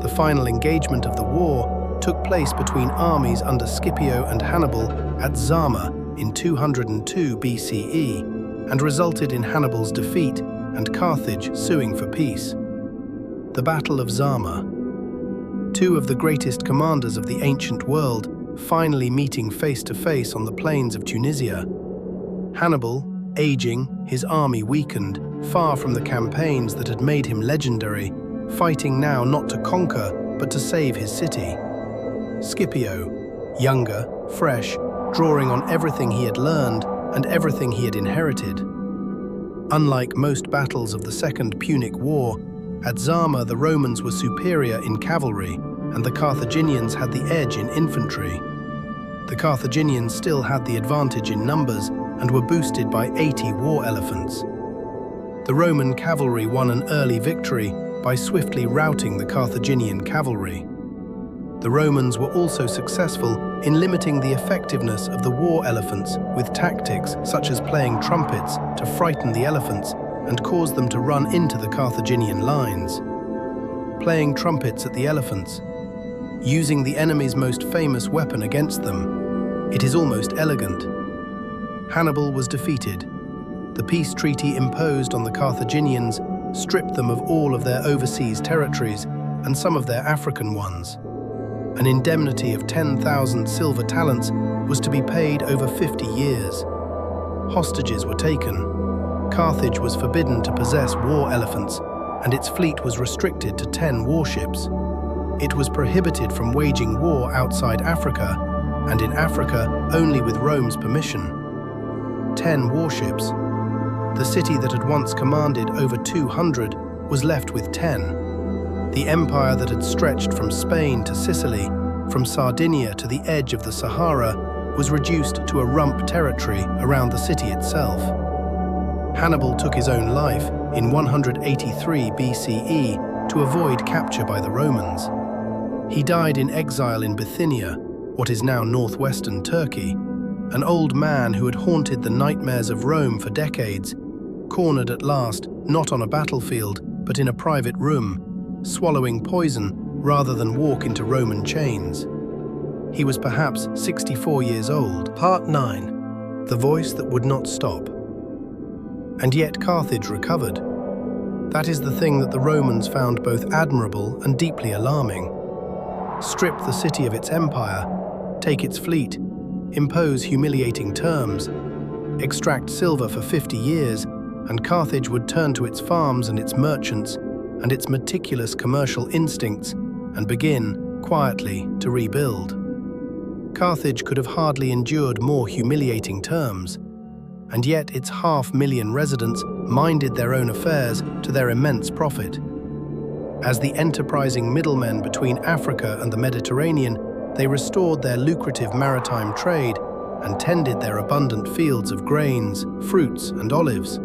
Speaker 1: The final engagement of the war took place between armies under Scipio and Hannibal at Zama in 202 BCE and resulted in Hannibal's defeat and Carthage suing for peace. The Battle of Zama. Two of the greatest commanders of the ancient world finally meeting face to face on the plains of Tunisia. Hannibal, aging, his army weakened, far from the campaigns that had made him legendary, fighting now not to conquer but to save his city. Scipio, younger, fresh, drawing on everything he had learned and everything he had inherited. Unlike most battles of the Second Punic War, at Zama the Romans were superior in cavalry and the Carthaginians had the edge in infantry. The Carthaginians still had the advantage in numbers and were boosted by 80 war elephants. The Roman cavalry won an early victory by swiftly routing the Carthaginian cavalry. The Romans were also successful in limiting the effectiveness of the war elephants with tactics such as playing trumpets to frighten the elephants and cause them to run into the Carthaginian lines. Playing trumpets at the elephants, using the enemy's most famous weapon against them. It is almost elegant. Hannibal was defeated. The peace treaty imposed on the Carthaginians stripped them of all of their overseas territories and some of their African ones. An indemnity of 10,000 silver talents was to be paid over 50 years. Hostages were taken. Carthage was forbidden to possess war elephants, and its fleet was restricted to 10 warships. It was prohibited from waging war outside Africa, and in Africa only with Rome's permission. 10 warships. The city that had once commanded over 200 was left with 10. The empire that had stretched from Spain to Sicily, from Sardinia to the edge of the Sahara, was reduced to a rump territory around the city itself. Hannibal took his own life in 183 BCE to avoid capture by the Romans. He died in exile in Bithynia, what is now northwestern Turkey, an old man who had haunted the nightmares of Rome for decades, cornered at last not on a battlefield but in a private room, swallowing poison rather than walk into Roman chains. He was perhaps 64 years old. Part 9. The voice that would not stop. And yet Carthage recovered. That is the thing that the Romans found both admirable and deeply alarming. Strip the city of its empire, take its fleet, impose humiliating terms, extract silver for 50 years, and Carthage would turn to its farms and its merchants and its meticulous commercial instincts and begin, quietly, to rebuild. Carthage could have hardly endured more humiliating terms, and yet its 500,000 residents minded their own affairs to their immense profit. As the enterprising middlemen between Africa and the Mediterranean, they restored their lucrative maritime trade and tended their abundant fields of grains, fruits, and olives.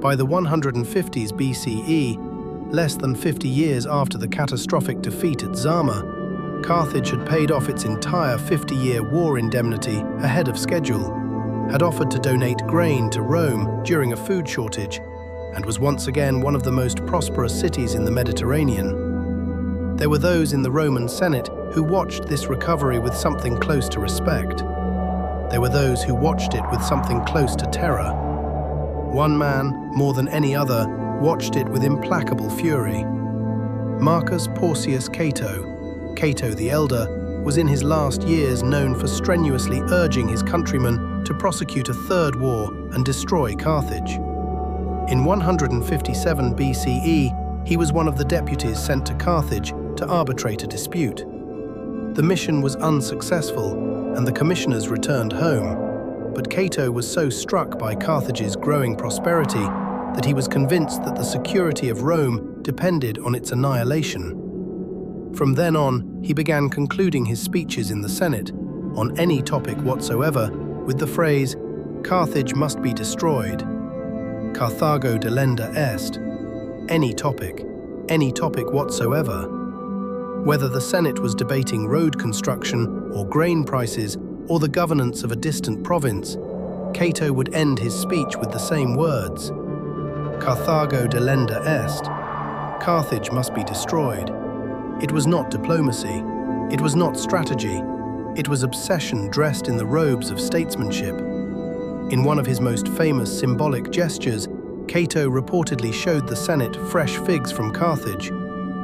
Speaker 1: By the 150s BCE, less than 50 years after the catastrophic defeat at Zama, Carthage had paid off its entire 50-year war indemnity ahead of schedule, had offered to donate grain to Rome during a food shortage, and was once again one of the most prosperous cities in the Mediterranean. There were those in the Roman Senate who watched this recovery with something close to respect. There were those who watched it with something close to terror. One man, more than any other, watched it with implacable fury. Marcus Porcius Cato, Cato the Elder, was in his last years known for strenuously urging his countrymen to prosecute a third war and destroy Carthage. In 157 BCE, he was one of the deputies sent to Carthage to arbitrate a dispute. The mission was unsuccessful, and the commissioners returned home. but Cato was so struck by Carthage's growing prosperity that he was convinced that the security of Rome depended on its annihilation. From then on, he began concluding his speeches in the Senate, on any topic whatsoever, with the phrase, "Carthage must be destroyed. Carthago delenda est." Any topic whatsoever. Whether the Senate was debating road construction or grain prices or the governance of a distant province, Cato would end his speech with the same words. Carthago delenda est. Carthage must be destroyed. It was not diplomacy. It was not strategy. It was obsession dressed in the robes of statesmanship. In one of his most famous symbolic gestures, Cato reportedly showed the Senate fresh figs from Carthage,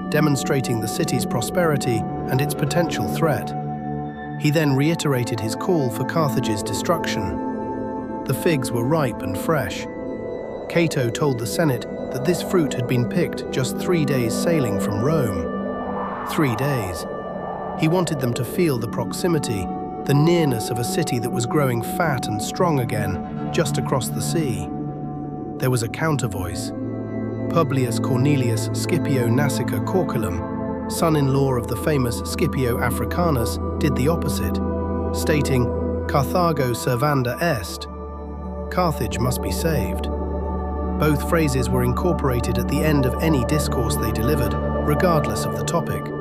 Speaker 1: demonstrating the city's prosperity and its potential threat. He then reiterated his call for Carthage's destruction. The figs were ripe and fresh. Cato told the Senate that this fruit had been picked just 3 days sailing from Rome. 3 days. He wanted them to feel the proximity, the nearness of a city that was growing fat and strong again, just across the sea. There was a counter-voice. Publius Cornelius Scipio Nasica Corculum, son-in-law of the famous Scipio Africanus, did the opposite, stating, "Carthago servanda est." Carthage must be saved. Both phrases were incorporated at the end of any discourse they delivered, regardless of the topic.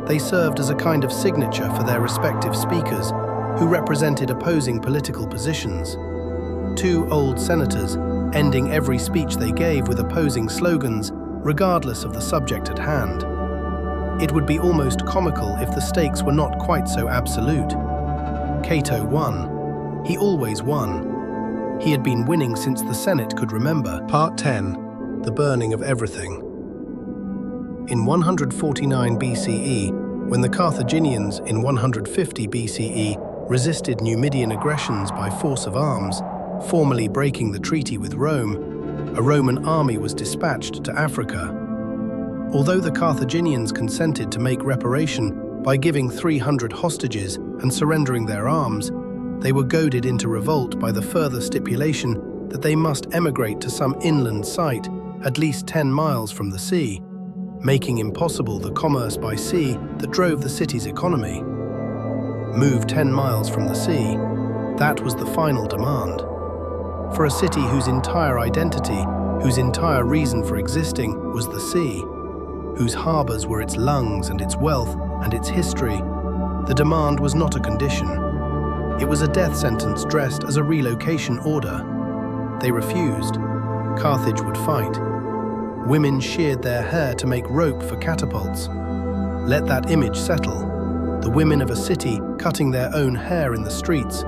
Speaker 1: They served as a kind of signature for their respective speakers, who represented opposing political positions. Two old senators, ending every speech they gave with opposing slogans, regardless of the subject at hand. It would be almost comical if the stakes were not quite so absolute. Cato won. He always won. He had been winning since the Senate could remember. Part 10. The Burning of Everything. In 149 BCE, when the Carthaginians in 150 BCE resisted Numidian aggressions by force of arms, formally breaking the treaty with Rome, a Roman army was dispatched to Africa. Although the Carthaginians consented to make reparation by giving 300 hostages and surrendering their arms, they were goaded into revolt by the further stipulation that they must emigrate to some inland site at least 10 miles from the sea, making impossible the commerce by sea that drove the city's economy. Move 10 miles from the sea, that was the final demand. For a city whose entire identity, whose entire reason for existing was the sea, whose harbors were its lungs and its wealth and its history, the demand was not a condition. It was a death sentence dressed as a relocation order. They refused. Carthage would fight. Women sheared their hair to make rope for catapults. Let that image settle. The women of a city cutting their own hair in the streets.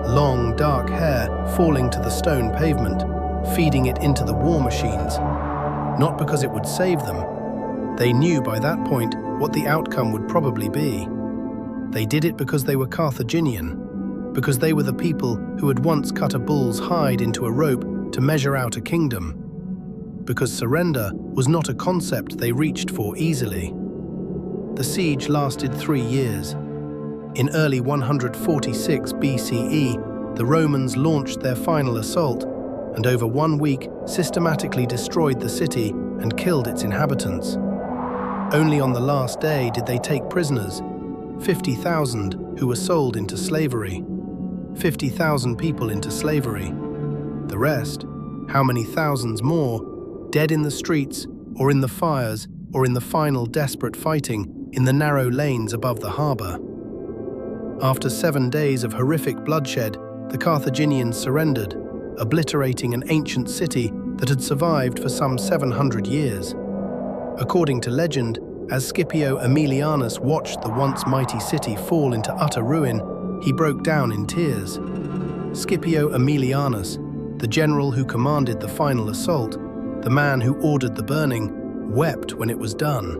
Speaker 1: Long, dark hair falling to the stone pavement, feeding it into the war machines. Not because it would save them. They knew by that point what the outcome would probably be. They did it because they were Carthaginian, because they were the people who had once cut a bull's hide into a rope to measure out a kingdom. Because surrender was not a concept they reached for easily. The siege lasted 3 years. In early 146 BCE, the Romans launched their final assault and over 1 week systematically destroyed the city and killed its inhabitants. Only on the last day did they take prisoners, 50,000 who were sold into slavery. 50,000 people into slavery. The rest, how many thousands more, dead in the streets or in the fires or in the final desperate fighting in the narrow lanes above the harbor. After 7 days of horrific bloodshed, the Carthaginians surrendered, obliterating an ancient city that had survived for some 700 years. According to legend, as Scipio Aemilianus watched the once mighty city fall into utter ruin, he broke down in tears. Scipio Aemilianus, the general who commanded the final assault, the man who ordered the burning, wept when it was done.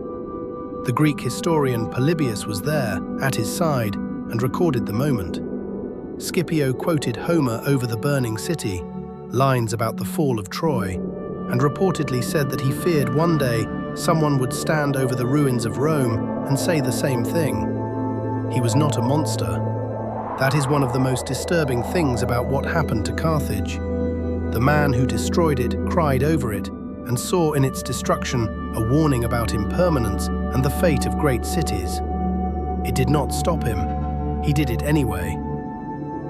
Speaker 1: The Greek historian Polybius was there, at his side, and recorded the moment. Scipio quoted Homer over the burning city, lines about the fall of Troy, and reportedly said that he feared one day someone would stand over the ruins of Rome and say the same thing. He was not a monster. That is one of the most disturbing things about what happened to Carthage. The man who destroyed it cried over it and saw in its destruction a warning about impermanence and the fate of great cities. It did not stop him. He did it anyway.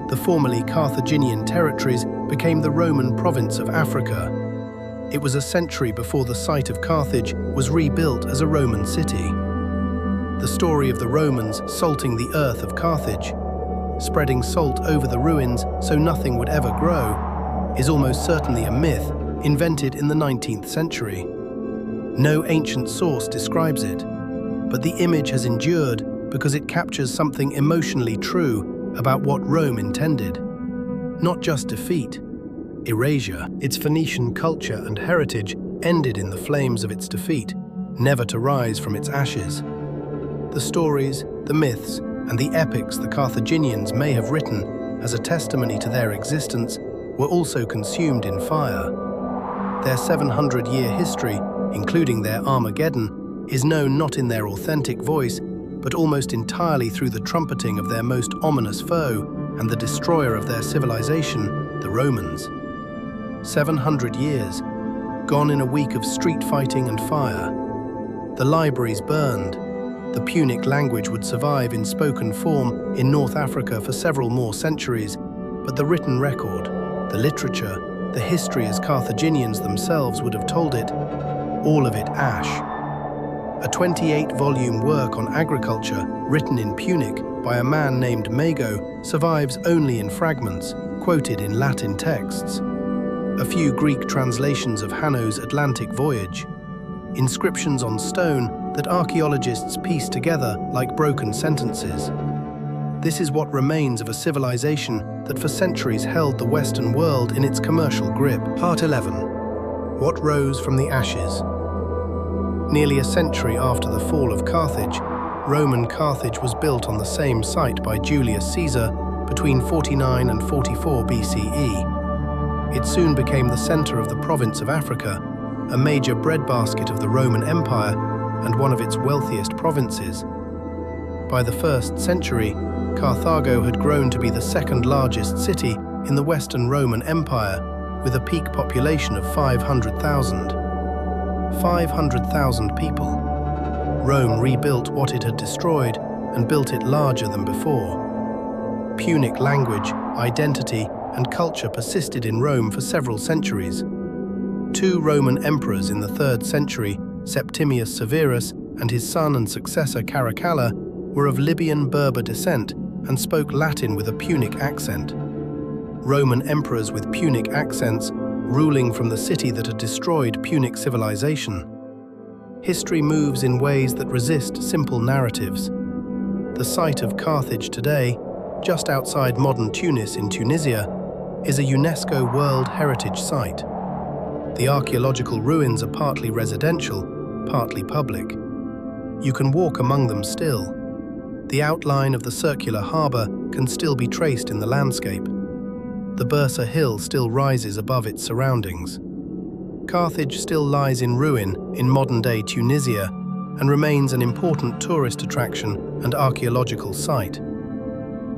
Speaker 1: The formerly Carthaginian territories became the Roman province of Africa. It was a century before the site of Carthage was rebuilt as a Roman city. The story of the Romans salting the earth of Carthage, spreading salt over the ruins so nothing would ever grow, is almost certainly a myth invented in the 19th century. No ancient source describes it, but the image has endured because it captures something emotionally true about what Rome intended. Not just defeat, erasure. Its Phoenician culture and heritage ended in the flames of its defeat, never to rise from its ashes. The stories, the myths, and the epics the Carthaginians may have written as a testimony to their existence were also consumed in fire. Their 700-year history, including their Armageddon, is known not in their authentic voice, but almost entirely through the trumpeting of their most ominous foe and the destroyer of their civilization, the Romans. 700 years, gone in a week of street fighting and fire. The libraries burned. The Punic language would survive in spoken form in North Africa for several more centuries, but the written record, the literature, the history as Carthaginians themselves would have told it, all of it ash. A 28-volume work on agriculture, written in Punic by a man named Mago, survives only in fragments, quoted in Latin texts. A few Greek translations of Hanno's Atlantic voyage. Inscriptions on stone that archaeologists piece together like broken sentences. This is what remains of a civilization that for centuries held the Western world in its commercial grip. Part 11. What rose from the ashes? Nearly a century after the fall of Carthage, Roman Carthage was built on the same site by Julius Caesar between 49 and 44 BCE. It soon became the center of the province of Africa, a major breadbasket of the Roman Empire and one of its wealthiest provinces. By the 1st century, Carthago had grown to be the second largest city in the Western Roman Empire, with a peak population of 500,000. 500,000 people. Rome rebuilt what it had destroyed and built it larger than before. Punic language, identity, and culture persisted in Rome for several centuries. Two Roman emperors in the 3rd century, Septimius Severus and his son and successor Caracalla, were of Libyan Berber descent and spoke Latin with a Punic accent. Roman emperors with Punic accents ruling from the city that had destroyed Punic civilization. History moves in ways that resist simple narratives. The site of Carthage today, just outside modern Tunis in Tunisia, is a UNESCO World Heritage Site. The archaeological ruins are partly residential, partly public. You can walk among them still. The outline of the circular harbour can still be traced in the landscape. The Bursa Hill still rises above its surroundings. Carthage still lies in ruin in modern-day Tunisia and remains an important tourist attraction and archaeological site.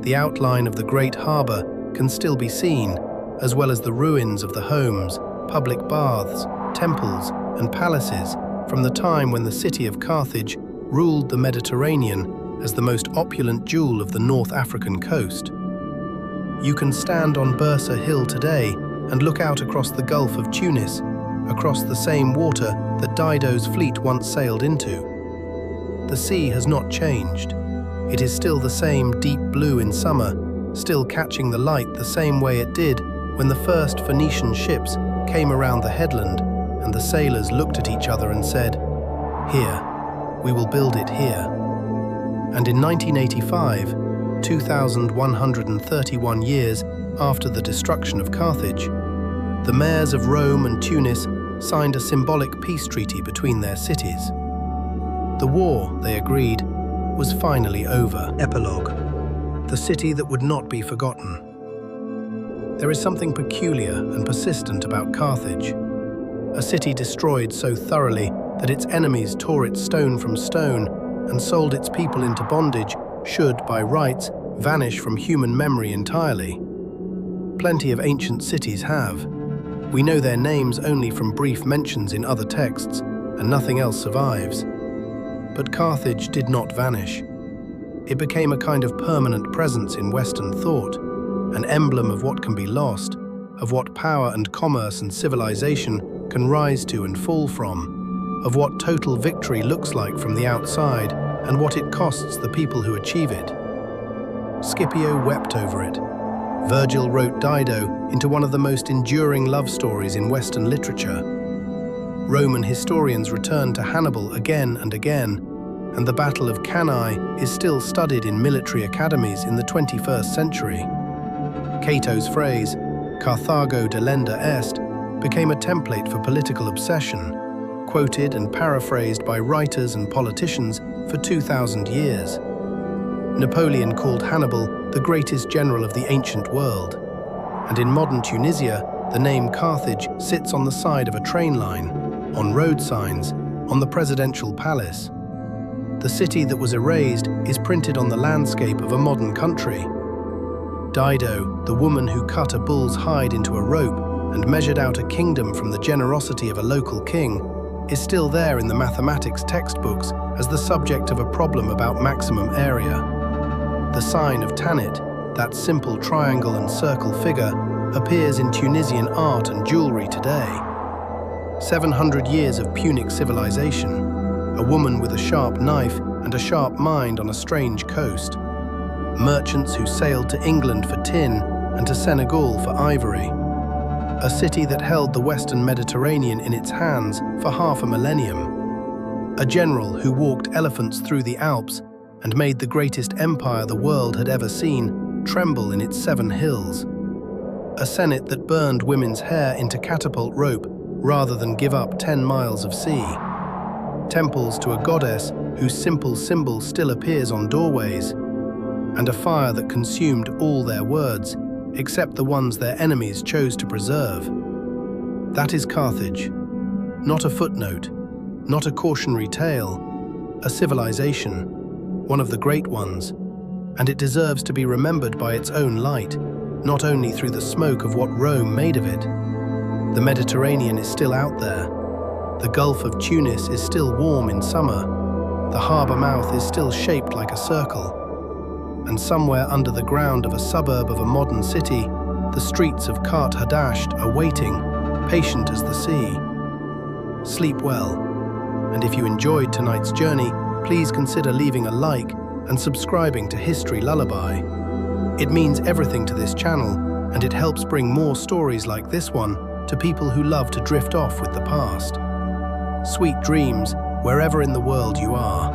Speaker 1: The outline of the Great Harbour can still be seen, as well as the ruins of the homes, public baths, temples, and palaces from the time when the city of Carthage ruled the Mediterranean as the most opulent jewel of the North African coast. You can stand on Bursa Hill today and look out across the Gulf of Tunis, across the same water that Dido's fleet once sailed into. The sea has not changed. It is still the same deep blue in summer, still catching the light the same way it did when the first Phoenician ships came around the headland and the sailors looked at each other and said, "Here, we will build it here." And in 1985, 2,131 years after the destruction of Carthage, the mayors of Rome and Tunis signed a symbolic peace treaty between their cities. The war, they agreed, was finally over. Epilogue. The city that would not be forgotten. There is something peculiar and persistent about Carthage. A city destroyed so thoroughly that its enemies tore it stone from stone and sold its people into bondage should, by rights, vanish from human memory entirely. Plenty of ancient cities have. We know their names only from brief mentions in other texts, and nothing else survives. But Carthage did not vanish. It became a kind of permanent presence in Western thought, an emblem of what can be lost, of what power and commerce and civilization can rise to and fall from, of what total victory looks like from the outside and what it costs the people who achieve it. Scipio wept over it. Virgil wrote Dido into one of the most enduring love stories in Western literature. Roman historians return to Hannibal again and again, and the Battle of Cannae is still studied in military academies in the 21st century. Cato's phrase, Carthago delenda est, became a template for political obsession, quoted and paraphrased by writers and politicians for 2,000 years. Napoleon called Hannibal the greatest general of the ancient world, and in modern Tunisia, the name Carthage sits on the side of a train line, on road signs, on the presidential palace. The city that was erased is printed on the landscape of a modern country. Dido, the woman who cut a bull's hide into a rope and measured out a kingdom from the generosity of a local king, is still there in the mathematics textbooks as the subject of a problem about maximum area. The sign of Tanit, that simple triangle and circle figure, appears in Tunisian art and jewelry today. 700 years of Punic civilization, a woman with a sharp knife and a sharp mind on a strange coast. Merchants who sailed to England for tin and to Senegal for ivory. A city that held the Western Mediterranean in its hands for half a millennium. A general who walked elephants through the Alps and made the greatest empire the world had ever seen tremble in its 7 hills. A Senate that burned women's hair into catapult rope rather than give up 10 miles of sea. Temples to a goddess whose simple symbol still appears on doorways. And a fire that consumed all their words, except the ones their enemies chose to preserve. That is Carthage. Not a footnote, not a cautionary tale, a civilization, one of the great ones, and it deserves to be remembered by its own light, not only through the smoke of what Rome made of it. The Mediterranean is still out there. The Gulf of Tunis is still warm in summer. The harbour mouth is still shaped like a circle. And somewhere under the ground of a suburb of a modern city, the streets of Carthage are waiting, patient as the sea. Sleep well, and if you enjoyed tonight's journey, please consider leaving a like and subscribing to History Lullaby. It means everything to this channel, and it helps bring more stories like this one to people who love to drift off with the past. Sweet dreams wherever in the world you are.